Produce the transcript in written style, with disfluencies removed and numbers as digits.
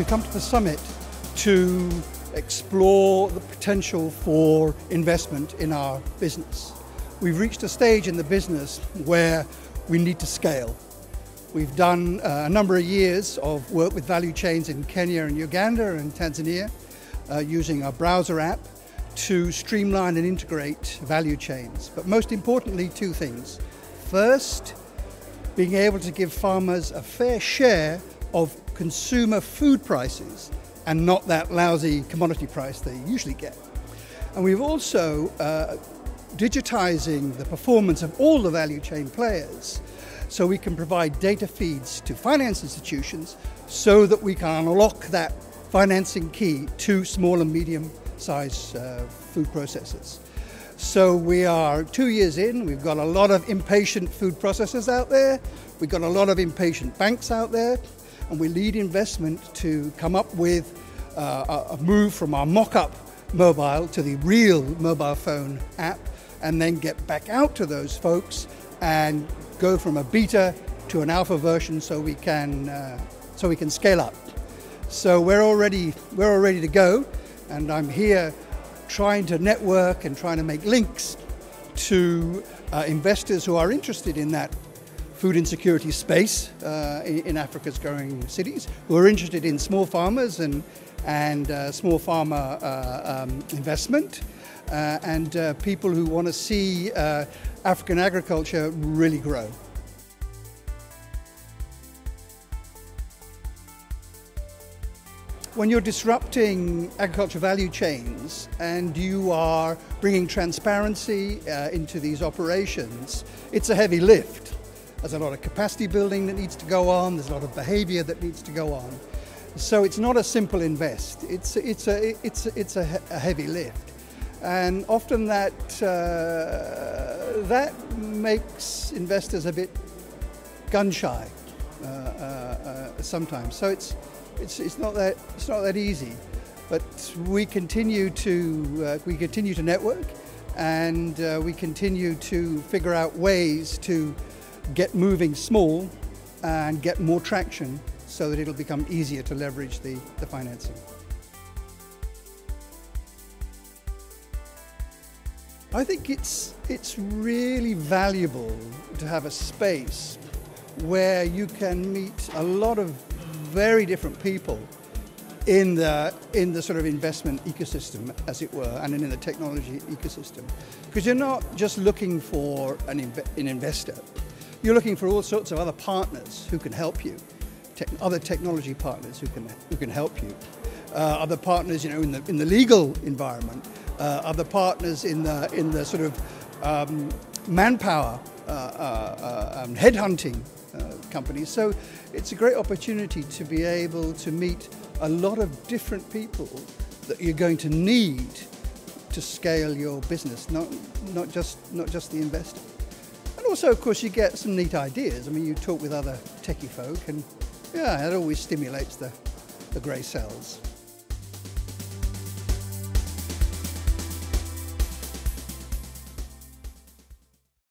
We've come to the summit to explore the potential for investment in our business. We've reached a stage in the business where we need to scale. We've done a number of years of work with value chains in Kenya and Uganda and Tanzania using our browser app to streamline and integrate value chains. But most importantly, two things. First, being able to give farmers a fair share of consumer food prices and not that lousy commodity price they usually get. And we've also digitizing the performance of all the value chain players so we can provide data feeds to finance institutions so that we can unlock that financing key to small and medium-sized food processors. So we are 2 years in, we've got a lot of impatient food processors out there, we've got a lot of impatient banks out there, and we lead investment to come up with a move from our mock-up mobile to the real mobile phone app, and then get back out to those folks and go from a beta to an alpha version so we can scale up. So we're all ready to go, and I'm here trying to network and trying to make links to investors who are interested in that food insecurity space in Africa's growing cities, who are interested in small farmers and small farmer investment, and people who want to see African agriculture really grow. When you're disrupting agriculture value chains and you are bringing transparency into these operations, it's a heavy lift. There's a lot of capacity building that needs to go on, there's a lot of behavior that needs to go on. So it's not a simple invest, it's a heavy lift. And often that makes investors a bit gun shy sometimes. So it's not that easy. But we continue to network, and we continue to figure out ways to get moving small and get more traction so that it'll become easier to leverage the financing. I think it's really valuable to have a space where you can meet a lot of very different people in the sort of investment ecosystem, as it were, and in the technology ecosystem. Because you're not just looking for an investor, you're looking for all sorts of other partners who can help you, other technology partners who can help you, other partners, in the legal environment, other partners in the sort of manpower headhunting companies. So it's a great opportunity to be able to meet a lot of different people that you're going to need to scale your business, not just the investor. And also, of course, you get some neat ideas. I mean, you talk with other techie folk, and yeah, it always stimulates the grey cells.